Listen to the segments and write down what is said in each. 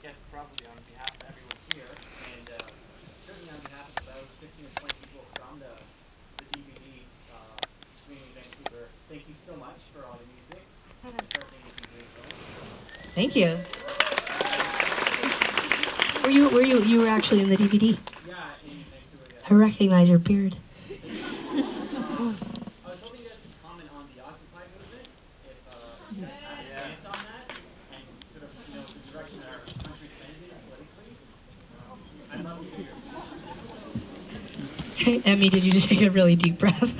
guess probably on behalf of everyone here, and certainly on behalf of about 15 or 20 people from the DVD screening in Vancouver, thank you so much for all your music and for everything you've been doing for us. Thank you. You were actually in the DVD. Yeah, in Vancouver. Yeah. I recognize your beard. I was hoping you guys could comment on the Occupy movement, if you guys have a stance on that, and sort of, the direction that our country's headed in politically. I'd love to hear your thoughts. Emmy, did you just take a really deep breath?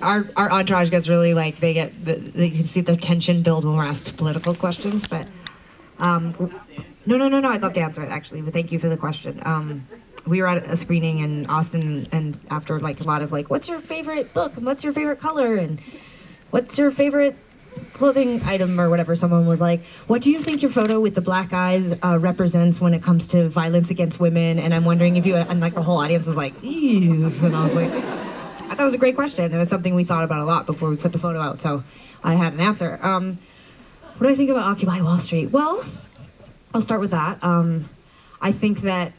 Our entourage gets really they can see the tension build when we're asked political questions, but no, I'd love to answer it actually, but thank you for the question. We were at a screening in Austin, and after a lot of what's your favorite book and what's your favorite color and what's your favorite clothing item or whatever, someone was like, what do you think your photo with the black eyes represents when it comes to violence against women? And I'm wondering if you, and the whole audience was like, ew, and I was like, I thought it was a great question, and it's something we thought about a lot before we put the photo out, so I had an answer. What do I think about Occupy Wall Street? Well, I'll start with that. I think that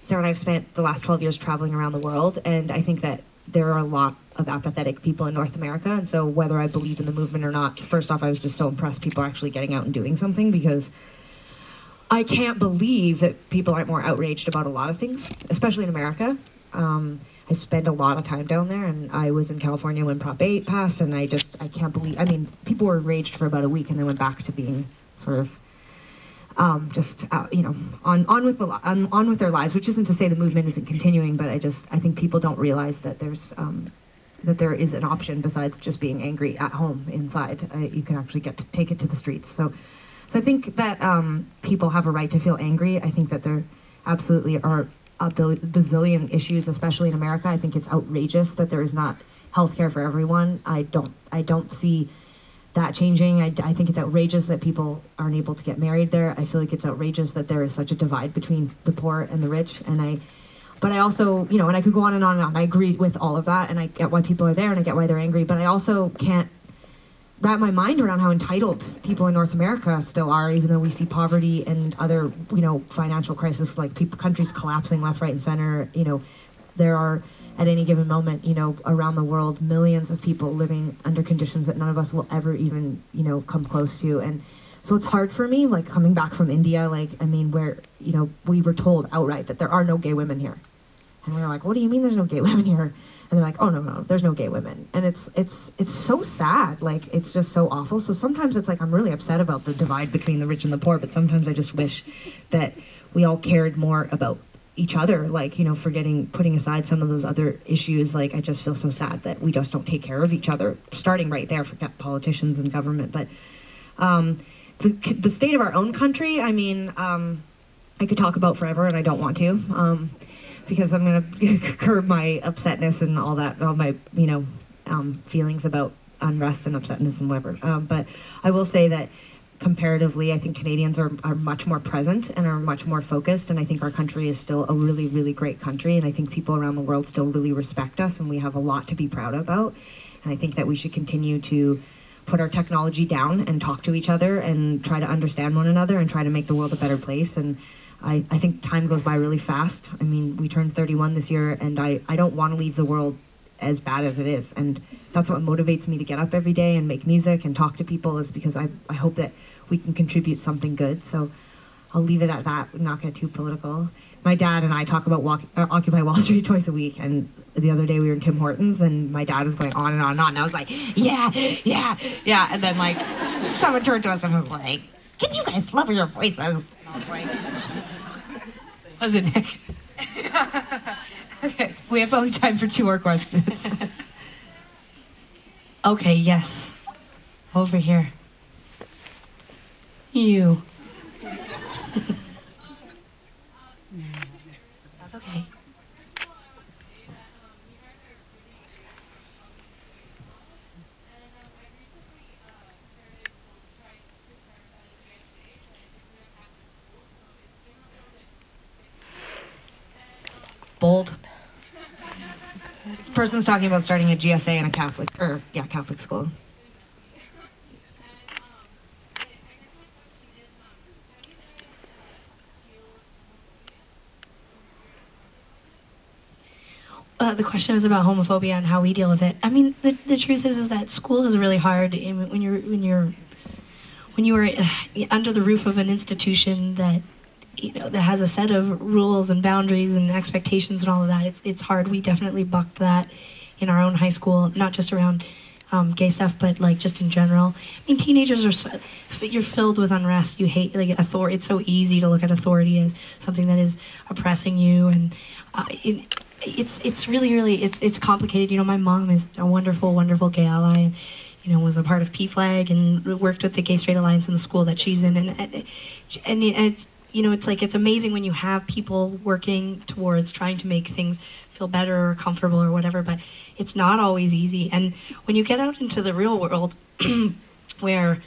Sarah and I have spent the last 12 years traveling around the world, and I think that there are a lot of apathetic people in North America, and so whether I believe in the movement or not, first off, I was just so impressed people are actually getting out and doing something, because I can't believe that people aren't more outraged about a lot of things, especially in America. I spend a lot of time down there, and I was in California when Prop 8 passed, and I can't believe, people were enraged for about a week and then went back to being sort of on with their lives, which isn't to say the movement isn't continuing, but I think people don't realize that that there is an option besides just being angry at home inside. You can actually get to take it to the streets. So I think that people have a right to feel angry. I think that there absolutely are a bazillion issues, especially in America. I think it's outrageous that there is not healthcare for everyone. I don't see that changing. I think it's outrageous that people aren't able to get married there. I feel like it's outrageous that there is such a divide between the poor and the rich. But I also, and I could go on and on and on. I agree with all of that, and I get why people are there, and I get why they're angry, but I also can't wrap my mind around how entitled people in North America still are, even though we see poverty and other, financial crisis, countries collapsing left, right, and center. There are, at any given moment, around the world, millions of people living under conditions that none of us will ever even, come close to. And so it's hard for me, coming back from India, where, we were told outright that there are no gay women here. And we were like, what do you mean there's no gay women here? And they're like, oh, no, there's no gay women. And it's so sad. It's just so awful. So sometimes it's I'm really upset about the divide between the rich and the poor, but sometimes I just wish that we all cared more about each other, putting aside some of those other issues. I just feel so sad that we just don't take care of each other, starting right there, forget politicians and government. But the state of our own country, I could talk about forever, and I don't want to. Because I'm going to curb my upsetness and all my, feelings about unrest and upsetness and whatever. But I will say that comparatively, I think Canadians are much more present and are much more focused, and I think our country is still a really, really great country, and I think people around the world still really respect us, and we have a lot to be proud about. And I think that we should continue to put our technology down and talk to each other and try to understand one another and try to make the world a better place. And I think time goes by really fast. We turned 31 this year, and I don't want to leave the world as bad as it is. And that's what motivates me to get up every day and make music and talk to people, is because I hope that we can contribute something good. So I'll leave it at that, not get too political. My dad and I talk about Occupy Wall Street twice a week, and the other day we were in Tim Hortons, and my dad was going on and on and on, and I was like, yeah, and then someone turned to us and was like, can you guys lower your voices? And I was like, was it Nick? Okay, we have only time for 2 more questions. Okay, yes. Over here. You. That's okay. Bold. This person's talking about starting a GSA in a Catholic school. the question is about homophobia and how we deal with it. I mean, the truth is that school is really hard when you are under the roof of an institution that that has a set of rules and boundaries and expectations and all of that. It's hard. We definitely bucked that in our own high school, not just around gay stuff, but like just in general. I mean, teenagers are you're filled with unrest. You hate like authority. It's so easy to look at authority as something that is oppressing you, and it's really it's complicated. You know, my mom is a wonderful gay ally, and was a part of PFLAG and worked with the Gay Straight Alliance in the school that she's in, and it's it's amazing when you have people working towards trying to make things feel better or comfortable or whatever, but it's not always easy. And when you get out into the real world where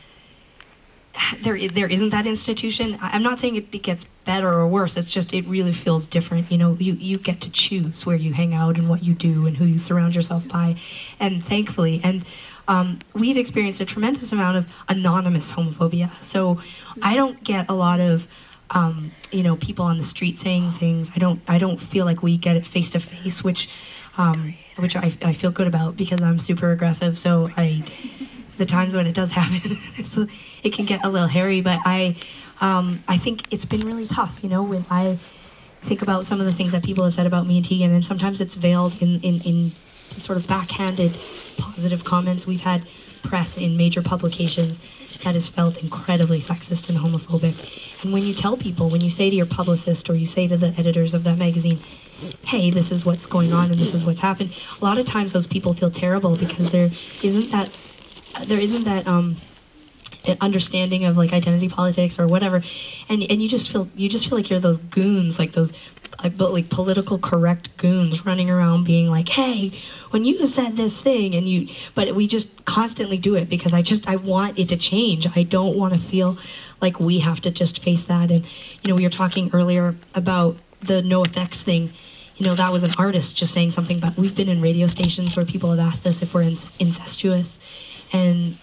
there isn't that institution, I'm not saying it gets better or worse, it's just it really feels different. You get to choose where you hang out and what you do and who you surround yourself by, and thankfully, and we've experienced a tremendous amount of anonymous homophobia. So I don't get a lot of people on the street saying things. I don't feel like we get it face to face, which I feel good about because I'm super aggressive. So the times when it does happen, it can get a little hairy. But I think it's been really tough. When I think about some of the things that people have said about me and Tegan, and sometimes it's veiled in sort of backhanded positive comments. We've had press in major publications that has felt incredibly sexist and homophobic. And when you tell people, when you say to your publicist or you say to the editors of that magazine, hey, this is what's going on and this is what's happened, a lot of times those people feel terrible because there isn't that understanding of like identity politics or whatever, and you just feel like you're those goons, like those like political correct goons running around being like, hey, when you said this thing, but we just constantly do it because I want it to change. I don't want to feel like we have to just face that. And we were talking earlier about the no effects thing. That was an artist just saying something, but we've been in radio stations where people have asked us if we're incestuous, and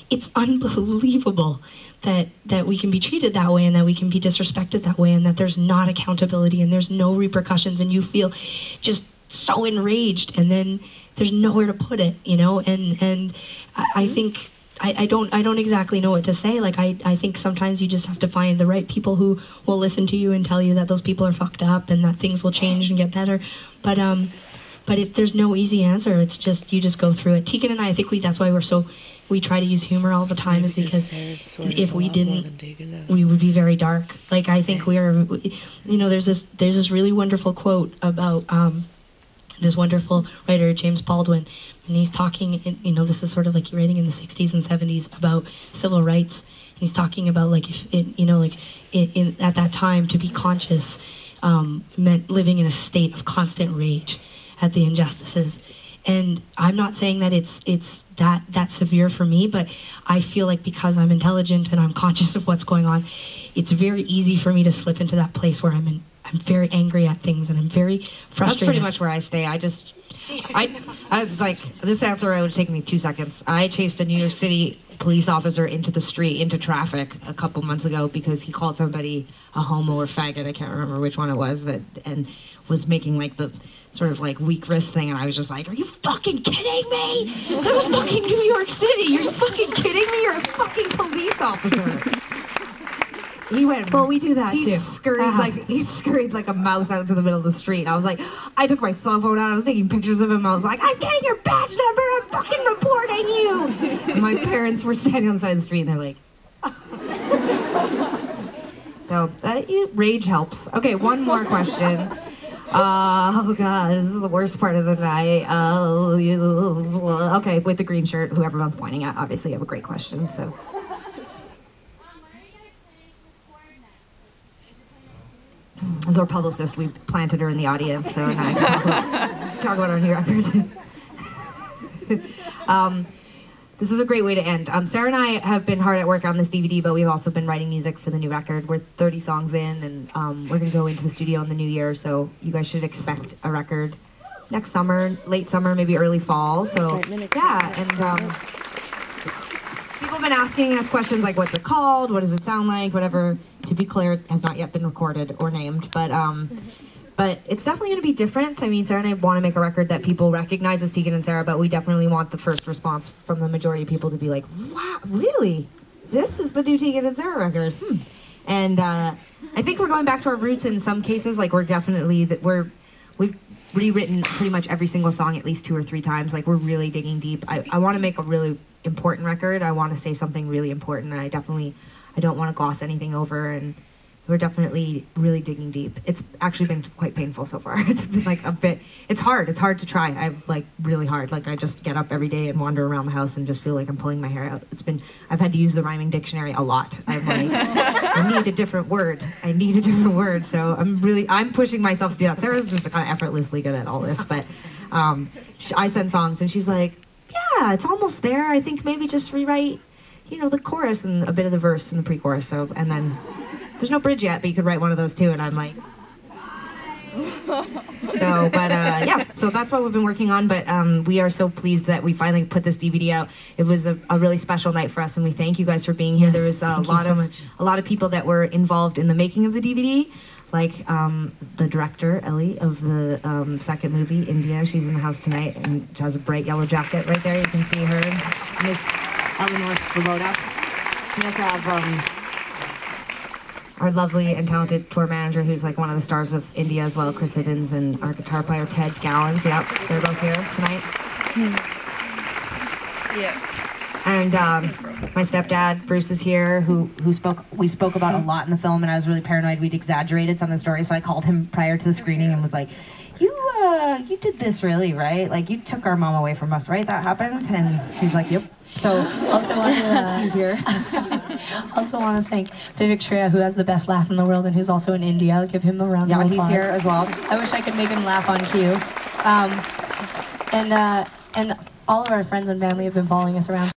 it's unbelievable that we can be treated that way and that we can be disrespected that way and that there's not accountability and there's no repercussions and you feel just so enraged and then there's nowhere to put it, and I think I don't exactly know what to say. Like I think sometimes you just have to find the right people who will listen to you and tell you that those people are fucked up and that things will change and get better. But there's no easy answer. It's just you just go through it. Tegan and I think that's why we try to use humor all the time, is because if we didn't, we would be very dark. Like I think there's this really wonderful quote about this wonderful writer James Baldwin, and he's talking. This is sort of like writing in the 60s and 70s about civil rights, and he's talking about like if at that time to be conscious meant living in a state of constant rage at the injustices. And I'm not saying that it's that severe for me, but I feel like because I'm intelligent and I'm conscious of what's going on, it's very easy for me to slip into that place where I'm very angry at things and I'm very frustrated. That's pretty much where I stay. I was like, this answer would take me 2 seconds. I chased a New York City police officer into the street, into traffic a couple months ago because he called somebody a homo or faggot. I can't remember which one it was, and was making like the sort of like weak wrist thing, and I was just like, are you fucking kidding me? This is fucking New York City. Are you fucking kidding me? You're a fucking police officer. He went, well, we do that too. He scurried like a mouse out into the middle of the street. I was like, I took my cell phone out, I was taking pictures of him. I was like, I'm getting your badge number, I'm fucking reporting you. And my parents were standing on the side of the street and they're like, so rage helps. Okay, one more question. Oh god, this is the worst part of the night. Okay, with the green shirt, who everyone's pointing at, obviously you have a great question, so. As our publicist, we planted her in the audience, so now I can talk about our new record. This is a great way to end. Sarah and I have been hard at work on this DVD, but we've also been writing music for the new record. We're 30 songs in, and we're going to go into the studio in the new year, so you guys should expect a record next summer, late summer, maybe early fall. So, yeah, and people have been asking us questions like, what's it called? What does it sound like? Whatever. To be clear, it has not yet been recorded or named, but But it's definitely going to be different. I mean, Sarah and I want to make a record that people recognize as Tegan and Sara, but we definitely want the first response from the majority of people to be like, wow, really? This is the new Tegan and Sara record. And I think we're going back to our roots in some cases. Like we've rewritten pretty much every single song at least 2 or 3 times. Like we're really digging deep. I want to make a really important record. I want to say something really important. And I don't want to gloss anything over. And we're definitely really digging deep. It's actually been quite painful so far. It's been like it's hard to try. Really hard. Like I just get up every day and wander around the house and just feel like I'm pulling my hair out. I've had to use the rhyming dictionary a lot. I'm like, I need a different word. So I'm pushing myself to do that. Sarah's just kind of effortlessly good at all this, but I send songs and she's like, yeah, it's almost there. I think maybe just rewrite, the chorus and a bit of the verse and the pre-chorus. So, and then there's no bridge yet, but you could write one of those too. And I'm like, so that's what we've been working on. But we are so pleased that we finally put this DVD out. It was a really special night for us, and we thank you guys for being here. There was a lot of people that were involved in the making of the DVD, like the director Ellie of the second movie, India. She's in the house tonight, and she has a bright yellow jacket right there. You can see her, Miss Eleanor Svoboda. We also have our lovely and talented tour manager, who's like one of the stars of India as well, Chris Hibbins, and our guitar player Ted Gallons. Yep, they're both here tonight. Yeah. And my stepdad Bruce is here, we spoke about a lot in the film, and I was really paranoid we'd exaggerated some of the stories, so I called him prior to the screening and was like, you did this really, right? Like, you took our mom away from us, right? That happened? And she's like, yep. So also want to he's here. Also want to thank Vivek Shreya, who has the best laugh in the world and who's also in India. I'll give him a round of applause. Yeah, he's here as well. I wish I could make him laugh on cue. And all of our friends and family have been following us around.